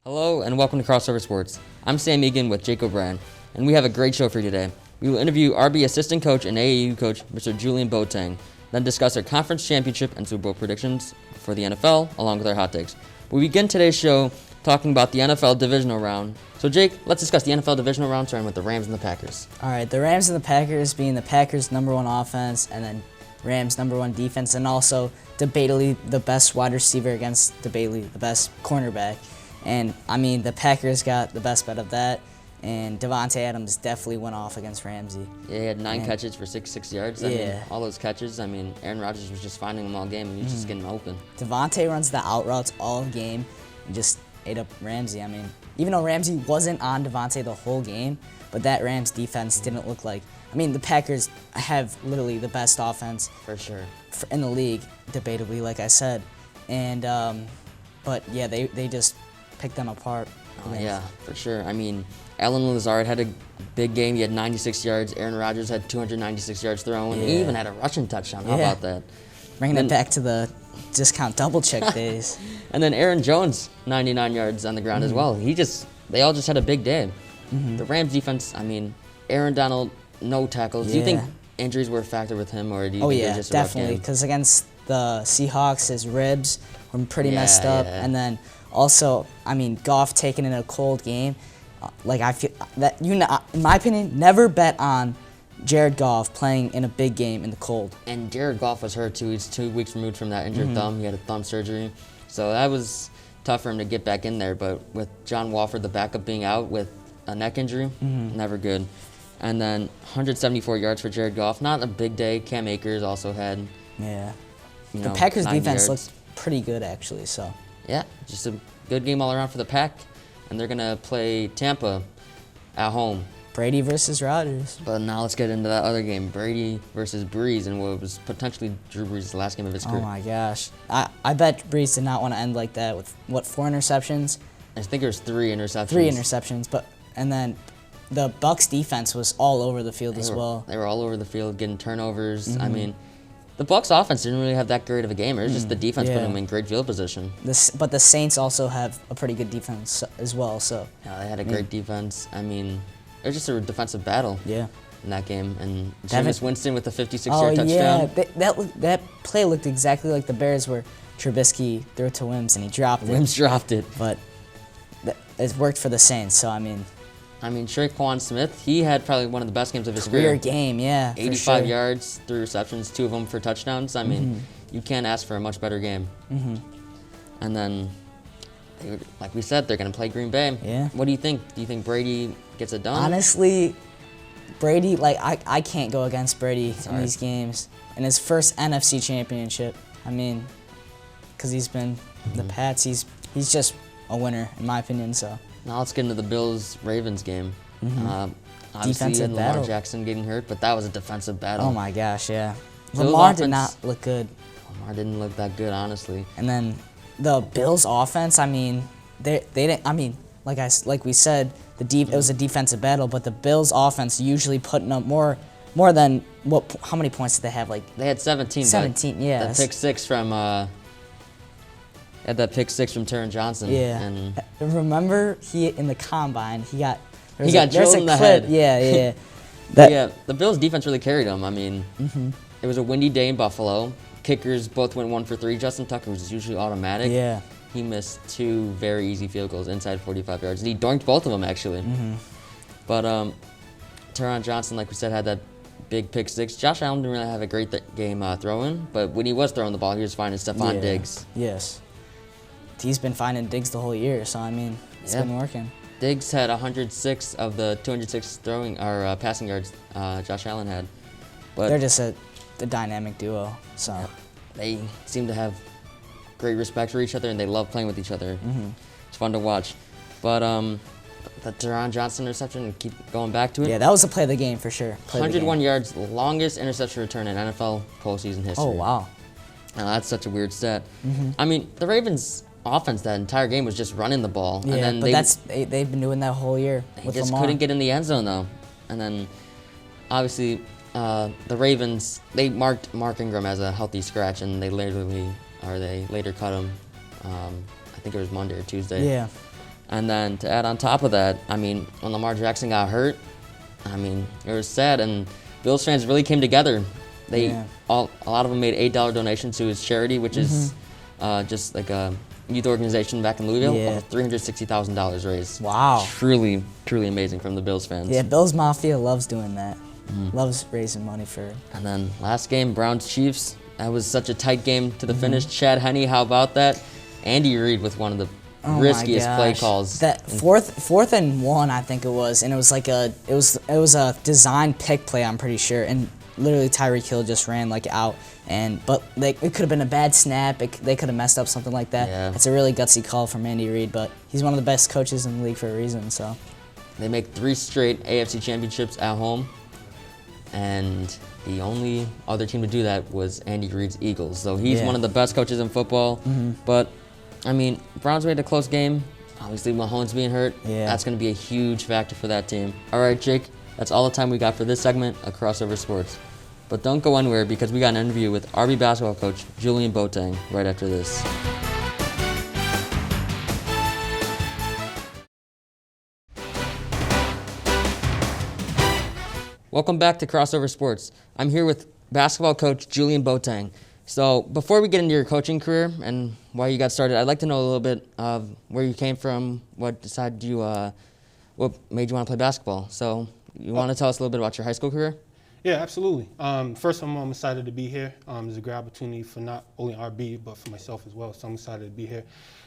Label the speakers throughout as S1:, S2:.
S1: Hello and welcome to Crossover Sports. I'm Sam Egan with Jake O'Brien, and we have a great show for you today. We will interview RB assistant coach and AAU coach Mr. Julian Boateng, then discuss our conference championship and Super Bowl predictions for the NFL, along with our hot takes. We begin today's show talking about the NFL Divisional Round. So Jake, let's discuss the NFL Divisional Round, starting with the Rams and the Packers.
S2: All right, the Rams and the Packers being the Packers' number one offense, and then Rams' number one defense, and also debatably the best wide receiver against debatably the best cornerback. And, I mean, the Packers got the best bet of that, and Davante Adams definitely went off against Ramsey.
S1: Yeah, he had 9 catches for 66 yards. I mean, all those catches, Aaron Rodgers was just finding them all game, and he was just getting open.
S2: Davante runs the out routes all game and just ate up Ramsey. I mean, even though Ramsey wasn't on Davante the whole game, but that Rams defense didn't look like... I mean, the Packers have literally the best offense.
S1: For sure.
S2: In the league, debatably, like I said. And, but, yeah, they just... pick them apart.
S1: Oh, yeah, for sure. I mean, Allen Lazard had a big game. He had 96 yards. Aaron Rodgers had 296 yards throwing. He even had a rushing touchdown. How about that?
S2: Bringing it back to the discount double check days.
S1: And then Aaron Jones, 99 yards on the ground as well. They all just had a big day. The Rams defense, I mean, Aaron Donald, no tackles. Do you think injuries were a factor with him, or do you think it was just a rough game?
S2: Definitely. Because against the Seahawks, his ribs were pretty messed up. And then also, I mean, Goff taking in a cold game. I feel that, in my opinion, never bet on Jared Goff playing in a big game in the cold.
S1: And Jared Goff was hurt too. He's 2 weeks removed from that injured thumb. He had a thumb surgery. So that was tough for him to get back in there. But with John Wolford, the backup, being out with a neck injury, never good. And then 174 yards for Jared Goff. Not a big day. Cam Akers also had,
S2: the Packers defense looked pretty good, actually. So.
S1: Yeah, just a good game all around for the Pack. And they're going to play Tampa at home.
S2: Brady versus Rodgers.
S1: But now let's get into that other game, Brady versus Breeze, and what was potentially Drew Brees' last game of his career.
S2: Oh, my gosh. I bet Breeze did not want to end like that with, 4 interceptions?
S1: I think it was 3 interceptions.
S2: 3 interceptions, and then the Bucs defense was all over the field as well.
S1: They were all over the field getting turnovers. I mean, the Bucs offense didn't really have that great of a game. It was just the defense putting them in great field position.
S2: But the Saints also have a pretty good defense as well. So
S1: yeah, they had a great defense. I mean, it was just a defensive battle.
S2: Yeah.
S1: In that game, and Jameis Winston with a 56-yard touchdown.
S2: Yeah, that play looked exactly like the Bears, where Trubisky threw it to Wims and he dropped it.
S1: Wims dropped it,
S2: but it worked for the Saints. So I mean,
S1: Traquan Smith, he had probably one of the best games of his career.
S2: Career game, yeah.
S1: 85 yards, 3 receptions, 2 of them for touchdowns. I mean, you can't ask for a much better game. And then, like we said, they're going to play Green Bay.
S2: Yeah.
S1: What do you think? Do you think Brady gets it done?
S2: Honestly, Brady, I can't go against Brady in these games. In his first NFC championship, I mean, because he's been the Pats, he's just a winner, in my opinion, so.
S1: Now let's get into the Bills-Ravens game. Obviously,
S2: Defensive
S1: Lamar
S2: battle.
S1: Jackson getting hurt, but that was a defensive battle.
S2: Oh my gosh, yeah.
S1: Bills
S2: Lamar
S1: offense
S2: did not look good.
S1: Lamar didn't look that good, honestly.
S2: And then the Bills offense, I mean, they didn't. I mean, like we said, it was a defensive battle, but the Bills offense usually putting up more than what? How many points did they have?
S1: They had 17.
S2: 17, yeah.
S1: That pick six from Taron Johnson.
S2: Yeah.
S1: And
S2: remember, in the combine, he got
S1: drilled in the head.
S2: Yeah.
S1: The Bills defense really carried him. I mean, it was a windy day in Buffalo. Kickers both went 1 for 3. Justin Tucker was usually automatic.
S2: Yeah.
S1: He missed 2 very easy field goals inside 45 yards. And he doinked both of them, actually. But Taron Johnson, like we said, had that big pick 6. Josh Allen didn't really have a great game throwing, but when he was throwing the ball, he was finding Stephon Diggs.
S2: Yes. He's been finding Diggs the whole year, so I mean, it's been working.
S1: Diggs had 106 of the 206 passing yards Josh Allen had. But
S2: they're just a dynamic duo, so.
S1: They seem to have great respect for each other, and they love playing with each other. It's fun to watch. But the Taron Johnson interception, keep going back to it.
S2: Yeah, that was the play of the game for sure.
S1: 101 yards, longest interception return in NFL postseason history.
S2: Oh, wow.
S1: Now, that's such a weird stat. I mean, the Ravens' offense that entire game was just running the ball.
S2: Yeah,
S1: and then
S2: they've been doing that whole year with
S1: just
S2: Lamar.
S1: Couldn't get in the end zone, though. And then, obviously, the Ravens, they marked Mark Ingram as a healthy scratch, and they later cut him. I think it was Monday or Tuesday.
S2: Yeah.
S1: And then to add on top of that, I mean, when Lamar Jackson got hurt, I mean, it was sad, and Bills fans really came together. A lot of them made $8 donations to his charity, which is just like a youth organization back in Louisville.
S2: Yeah.
S1: $360,000 raised.
S2: Wow.
S1: Truly, truly amazing from the Bills fans.
S2: Yeah, Bills Mafia loves doing that. Loves raising money for.
S1: And then last game, Browns-Chiefs. That was such a tight game to the finish. Chad Henne, how about that? Andy Reid with one of the riskiest play calls.
S2: That fourth and 1, I think it was, and it was like it was a design pick play, I'm pretty sure, and literally Tyreek Hill just ran like out, but like it could have been a bad snap. They could have messed up something like that.
S1: Yeah.
S2: It's a really gutsy call from Andy Reid, but he's one of the best coaches in the league for a reason. So
S1: they make 3 straight AFC championships at home, and the only other team to do that was Andy Reid's Eagles. So he's one of the best coaches in football. But I mean, Browns made a close game. Obviously, Mahomes being hurt, that's going to be a huge factor for that team. All right, Jake, that's all the time we got for this segment of Crossover Sports. But don't go anywhere, because we got an interview with RB basketball coach Julian Boateng right after this. Welcome back to Crossover Sports. I'm here with basketball coach Julian Boateng. So before we get into your coaching career and why you got started, I'd like to know a little bit of where you came from, what made you want to play basketball. So you want to tell us a little bit about your high school career?
S3: Yeah, absolutely. First, I'm excited to be here. It's a great opportunity for not only RB, but for myself as well, so I'm excited to be here.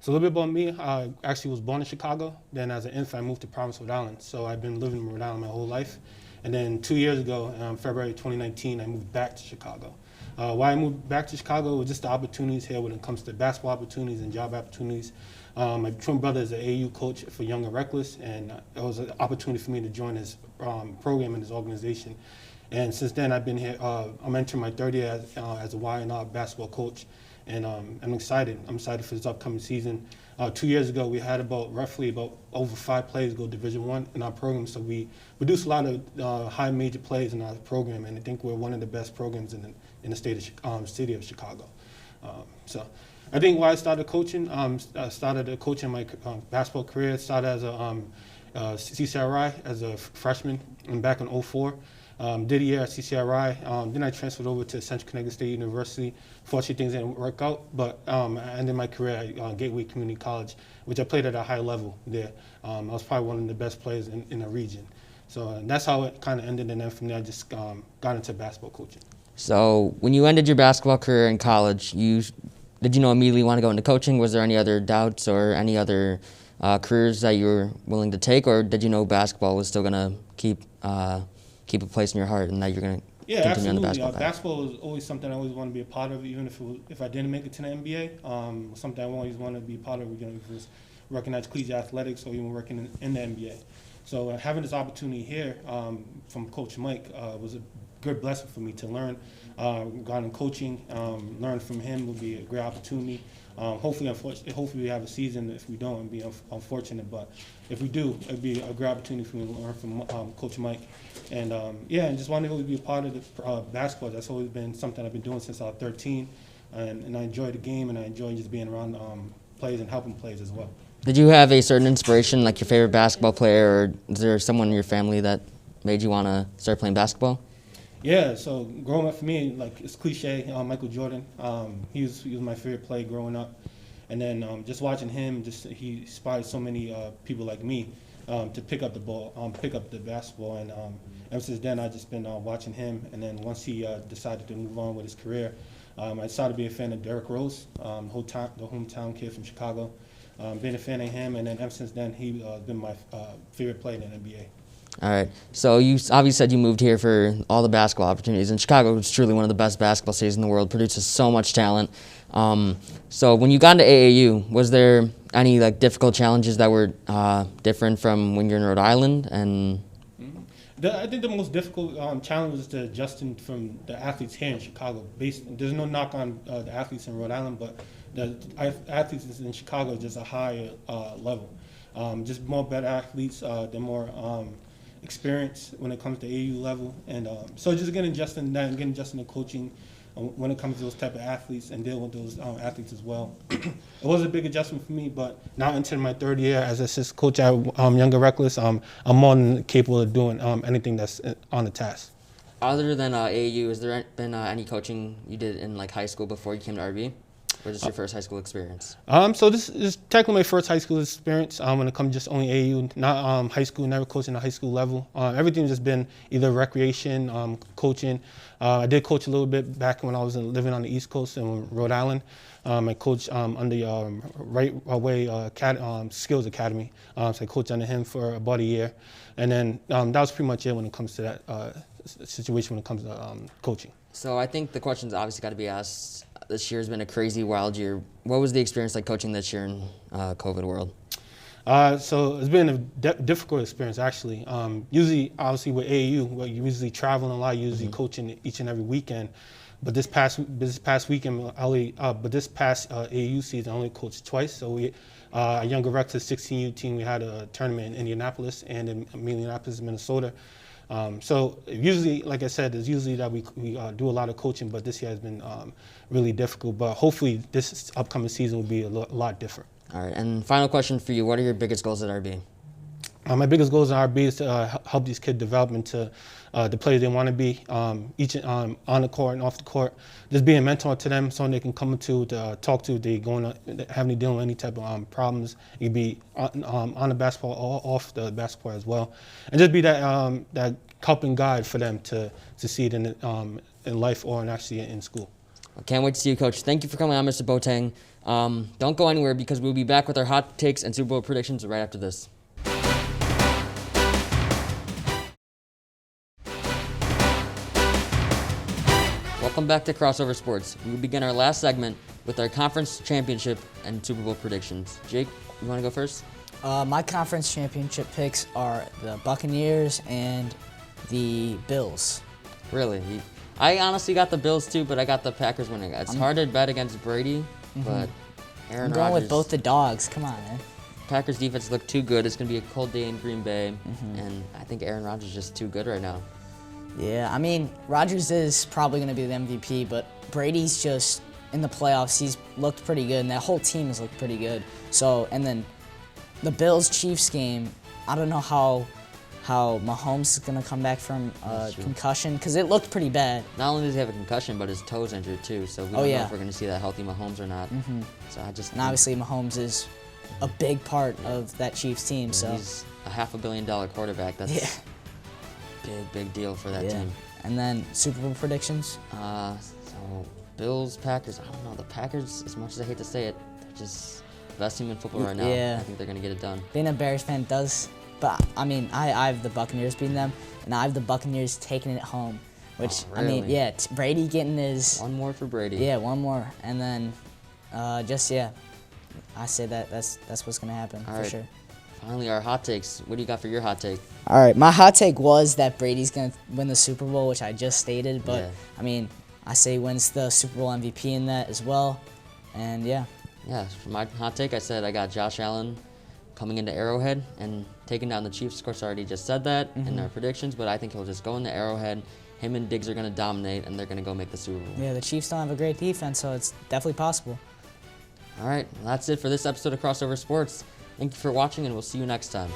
S3: So a little bit about me, I actually was born in Chicago. Then as an infant, I moved to Providence, Rhode Island. So I've been living in Rhode Island my whole life. And then 2 years ago, February 2019, I moved back to Chicago. Why I moved back to Chicago was just the opportunities here when it comes to basketball opportunities and job opportunities. My twin brother is an AAU coach for Young and Reckless, and it was an opportunity for me to join his program and his organization. And since then, I've been here. I'm entering my third year as a Y&R basketball coach, and I'm excited. I'm excited for this upcoming season. 2 years ago, we had roughly over 5 players go Division I in our program, so we produce a lot of high major players in our program, and I think we're one of the best programs in the city of Chicago. So I think why I started coaching, I started coaching my basketball career. Started as a CCRI as a freshman back in 2004. Did a year at CCRI. Then I transferred over to Central Connecticut State University. Fortunately, things didn't work out, but I ended my career at Gateway Community College, which I played at a high level there. I was probably one of the best players in the region. So that's how it kind of ended, and then from there I just got into basketball coaching.
S1: So when you ended your basketball career in college, did you know immediately want to go into coaching? Was there any other doubts or any other careers that you were willing to take, or did you know basketball was still going to keep a place in your heart and that you're going to continue on the basketball path?
S3: Basketball is always something I always want to be a part of, even if I didn't make it to the NBA. Something I always want to be a part of, if it's working at collegiate athletics or even working in the NBA. So having this opportunity here from Coach Mike was a good blessing for me to learn regarding coaching. Learn from him will be a great opportunity. Hopefully we have a season. If we don't, it'd be unfortunate. But if we do, it'd be a great opportunity for me to learn from Coach Mike. And and just wanted to be a part of the basketball. That's always been something I've been doing since I was 13. And I enjoy the game, and I enjoy just being around players and helping players as well.
S1: Did you have a certain inspiration, like your favorite basketball player, or is there someone in your family that made you want to start playing basketball?
S3: Yeah, so growing up for me, like it's cliche, Michael Jordan. He was my favorite player growing up, and then just watching him, he inspired so many people like me to pick up the ball, pick up the basketball, and ever since then I've just been watching him. And then once he decided to move on with his career, I started to be a fan of Derrick Rose, the hometown kid from Chicago. Been a fan of him, and then ever since then he's been my favorite player in the NBA.
S1: All right. So you obviously said you moved here for all the basketball opportunities. And Chicago is truly one of the best basketball cities in the world, produces so much talent. So when you got into AAU, was there any difficult challenges that were different from when you're in Rhode Island? And
S3: I think the most difficult challenge was the adjusting from the athletes here in Chicago. There's no knock on the athletes in Rhode Island, but the athletes in Chicago are just a higher level. Just more better athletes, they're more experience when it comes to AAU level, and so just getting adjusted to that and getting adjusted to coaching when it comes to those type of athletes and dealing with those athletes as well. It was a big adjustment for me, but now entering my third year as assistant coach at Younger Reckless, I'm more than capable of doing anything that's on the task.
S1: Other than AAU, has there been any coaching you did in like high school before you came to RB? Or just your first high school experience?
S3: So this is technically my first high school experience when it comes just only AAU, not high school, never coaching at high school level. Everything's just been either recreation, coaching. I did coach a little bit back when I was living on the East Coast in Rhode Island. I coached under Right Away Skills Academy. So I coached under him for about a year. And then that was pretty much it when it comes to that situation when it comes to coaching.
S1: So I think the question's obviously got to be asked. This year's been a crazy, wild year. What was the experience like coaching this year in COVID world?
S3: So it's been a difficult experience, actually. Usually, obviously, with AAU, well, you're usually traveling a lot, usually coaching each and every weekend. But this past weekend, but this past AAU season, I only coached twice. So we, a Younger Reckless 16U team, we had a tournament in Indianapolis and in Minneapolis, Minnesota. So usually, like I said, it's usually that we do a lot of coaching, but this year has been really difficult. But hopefully this upcoming season will be a lot different.
S1: All right, and final question for you. What are your biggest goals at RB?
S3: My biggest goals at RB is to help these kids develop into the players they want to be, each on the court and off the court. Just being a mentor to them, someone they can come to talk to if they having to deal with any type of problems. It could be on the basketball or off the basketball as well, and just be that helping guide for them to succeed in life or actually in school.
S1: I can't wait to see you, Coach. Thank you for coming on, Mr. Boateng. Don't go anywhere because we'll be back with our hot takes and Super Bowl predictions right after this. Welcome back to Crossover Sports. We will begin our last segment with our conference championship and Super Bowl predictions. Jake, you want to go first?
S2: My conference championship picks are the Buccaneers and the Bills.
S1: Really? I honestly got the Bills too, but I got the Packers winning. It's hard to bet against Brady, but Aaron
S2: I'm going
S1: Rodgers,
S2: with both the dogs. Come on, man.
S1: Packers defense looked too good. It's going to be a cold day in Green Bay, and I think Aaron Rodgers is just too good right now.
S2: Yeah, I mean, Rodgers is probably going to be the MVP, but Brady's just, in the playoffs, he's looked pretty good, and that whole team has looked pretty good. So, and then the Bills-Chiefs game, I don't know how Mahomes is going to come back from concussion, because it looked pretty bad.
S1: Not only does he have a concussion, but his toe's injured too, so we don't know if we're going to see that healthy Mahomes or not. So
S2: And obviously Mahomes is a big part of that Chiefs team. So
S1: he's a $500 million quarterback. That's big deal for that team.
S2: And then Super Bowl predictions?
S1: So Bills, Packers. I don't know. The Packers, as much as I hate to say it, they're just the best team in football right now.
S2: Yeah.
S1: I think they're going to get it done.
S2: Being a Bears fan does, but I mean, I have the Buccaneers beating them, and I have the Buccaneers taking it home. Which,
S1: really?
S2: I mean, yeah, Brady getting his...
S1: One more for Brady.
S2: Yeah, one more. And then I say that's what's going to happen for sure.
S1: Finally, our hot takes. What do you got for your hot take?
S2: All right, my hot take was that Brady's going to win the Super Bowl, which I just stated. But, I mean, I say he wins the Super Bowl MVP in that as well. And, yeah.
S1: Yeah, for my hot take, I said I got Josh Allen coming into Arrowhead and taking down the Chiefs. Of course, I already just said that in our predictions, but I think he'll just go into Arrowhead. Him and Diggs are going to dominate, and they're going to go make the Super Bowl.
S2: Yeah, the Chiefs don't have a great defense, so it's definitely possible.
S1: All right, well, that's it for this episode of Crossover Sports. Thank you for watching, and we'll see you next time.